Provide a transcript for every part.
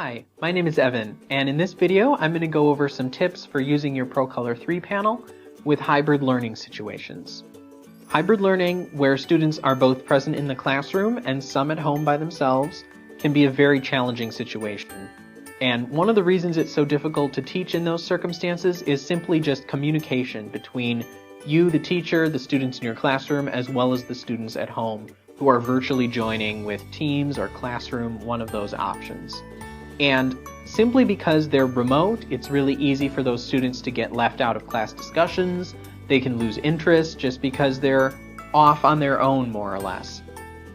Hi, my name is Evan, and in this video I'm going to go over some tips for using your ProColor 3 panel with hybrid learning situations. Hybrid learning, where students are both present in the classroom and some at home by themselves, can be a very challenging situation. And one of the reasons it's so difficult to teach in those circumstances is simply just communication between you, the teacher, the students in your classroom, as well as the students at home who are virtually joining with Teams or Classroom, one of those options. And simply because they're remote, it's really easy for those students to get left out of class discussions. They can lose interest just because they're off on their own, more or less.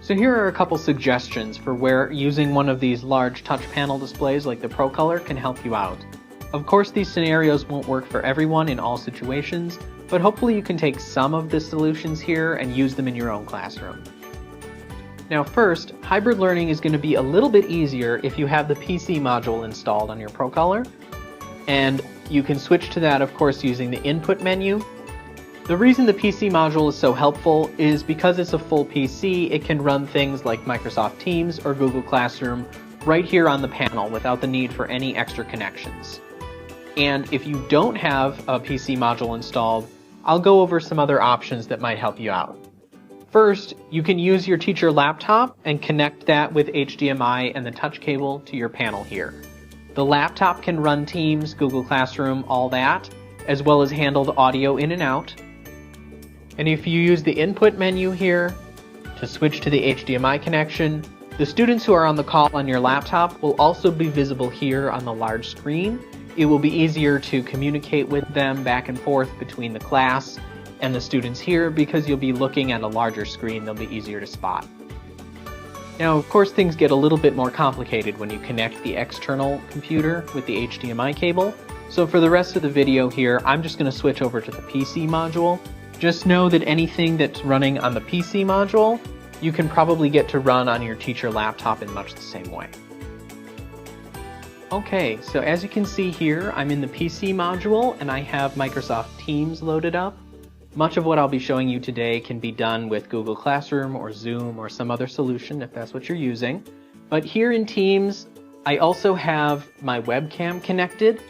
So here are a couple suggestions for where using one of these large touch panel displays like the ProColor can help you out. Of course, these scenarios won't work for everyone in all situations, but hopefully you can take some of the solutions here and use them in your own classroom. Now first, hybrid learning is going to be a little bit easier if you have the PC module installed on your ProColor, and you can switch to that, of course, using the input menu. The reason the PC module is so helpful is because it's a full PC, it can run things like Microsoft Teams or Google Classroom right here on the panel without the need for any extra connections. And if you don't have a PC module installed, I'll go over some other options that might help you out. First, you can use your teacher laptop and connect that with HDMI and the touch cable to your panel here. The laptop can run Teams, Google Classroom, all that, as well as handle the audio in and out. And if you use the input menu here to switch to the HDMI connection, the students who are on the call on your laptop will also be visible here on the large screen. It will be easier to communicate with them back and forth between the class and the students here because you'll be looking at a larger screen. They'll be easier to spot. Now, of course, things get a little bit more complicated when you connect the external computer with the HDMI cable. So for the rest of the video here, I'm just going to switch over to the PC module. Just know that anything that's running on the PC module, you can probably get to run on your teacher laptop in much the same way. Okay, so as you can see here, I'm in the PC module and I have Microsoft Teams loaded up. Much of what I'll be showing you today can be done with Google Classroom or Zoom or some other solution if that's what you're using. But here in Teams, I also have my webcam connected.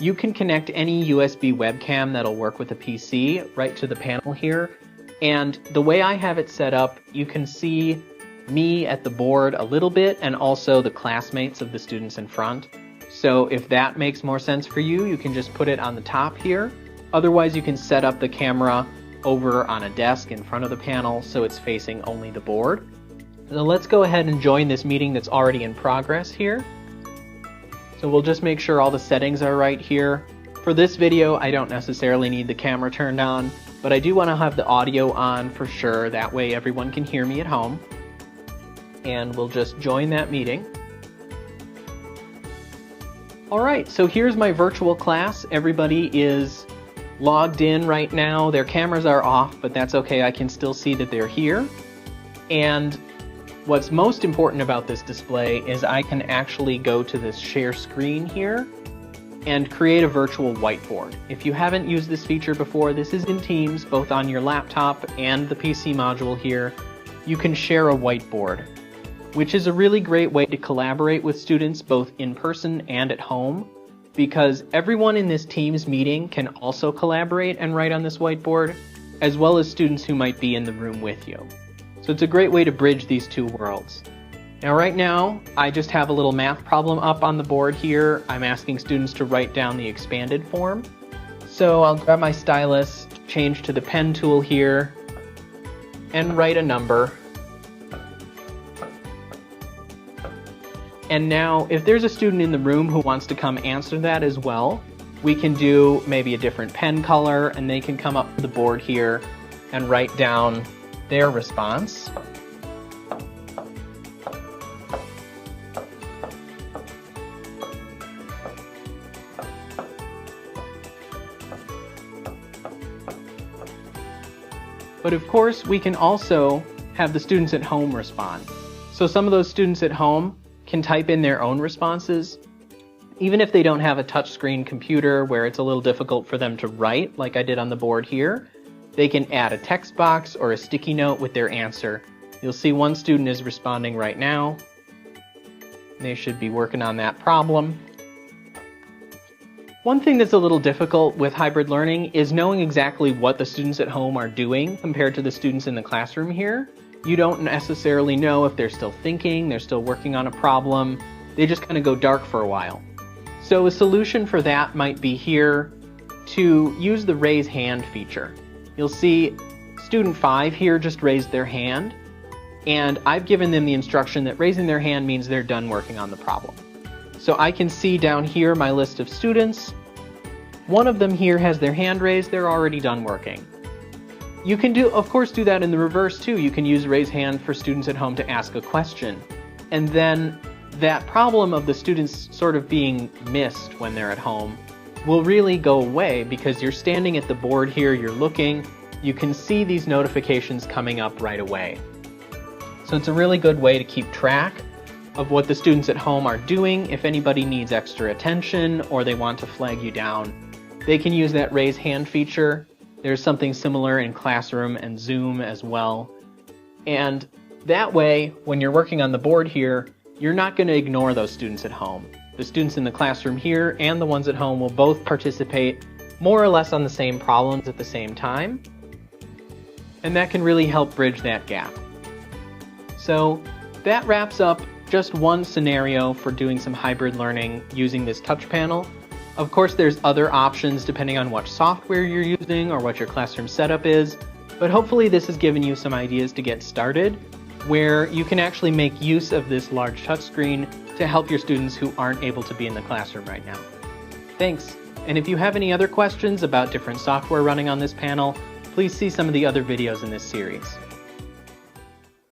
You can connect any USB webcam that'll work with a PC right to the panel here. And the way I have it set up, you can see me at the board a little bit and also the classmates of the students in front. So if that makes more sense for you, you can just put it on the top here. Otherwise, you can set up the camera over on a desk in front of the panel so it's facing only the board. So let's go ahead and join this meeting that's already in progress here. So we'll just make sure all the settings are right here. For this video, I don't necessarily need the camera turned on, but I do want to have the audio on for sure. That way everyone can hear me at home. And we'll just join that meeting. All right, so here's my virtual class. Everybody is logged in right now. Their cameras are off, but that's okay. I can still see that they're here. And what's most important about this display is I can actually go to this share screen here and create a virtual whiteboard. If you haven't used this feature before, this is in Teams, both on your laptop and the PC module here. You can share a whiteboard, which is a really great way to collaborate with students both in person and at home, because everyone in this Teams meeting can also collaborate and write on this whiteboard, as well as students who might be in the room with you. So it's a great way to bridge these two worlds. Now right now, I just have a little math problem up on the board here. I'm asking students to write down the expanded form. So I'll grab my stylus, change to the pen tool here, and write a number. And now, if there's a student in the room who wants to come answer that as well, we can do maybe a different pen color, and they can come up to the board here and write down their response. But of course, we can also have the students at home respond. So some of those students at home can type in their own responses. Even if they don't have a touchscreen computer where it's a little difficult for them to write, like I did on the board here, they can add a text box or a sticky note with their answer. You'll see one student is responding right now. They should be working on that problem. One thing that's a little difficult with hybrid learning is knowing exactly what the students at home are doing compared to the students in the classroom here. You don't necessarily know if they're still thinking, they're still working on a problem. They just kind of go dark for a while. So a solution for that might be here to use the raise hand feature. You'll see student 5 here just raised their hand, and I've given them the instruction that raising their hand means they're done working on the problem. So I can see down here my list of students. One of them here has their hand raised, they're already done working. You can of course do that in the reverse too. You can use raise hand for students at home to ask a question. And then that problem of the students sort of being missed when they're at home will really go away because you're standing at the board here, you're looking, you can see these notifications coming up right away. So it's a really good way to keep track of what the students at home are doing. If anybody needs extra attention or they want to flag you down, they can use that raise hand feature. There's something similar in Classroom and Zoom as well. And that way, when you're working on the board here, you're not going to ignore those students at home. The students in the classroom here and the ones at home will both participate more or less on the same problems at the same time. And that can really help bridge that gap. So that wraps up just one scenario for doing some hybrid learning using this touch panel. Of course, there's other options depending on what software you're using or what your classroom setup is, but hopefully this has given you some ideas to get started where you can actually make use of this large touchscreen to help your students who aren't able to be in the classroom right now. Thanks, and if you have any other questions about different software running on this panel, please see some of the other videos in this series.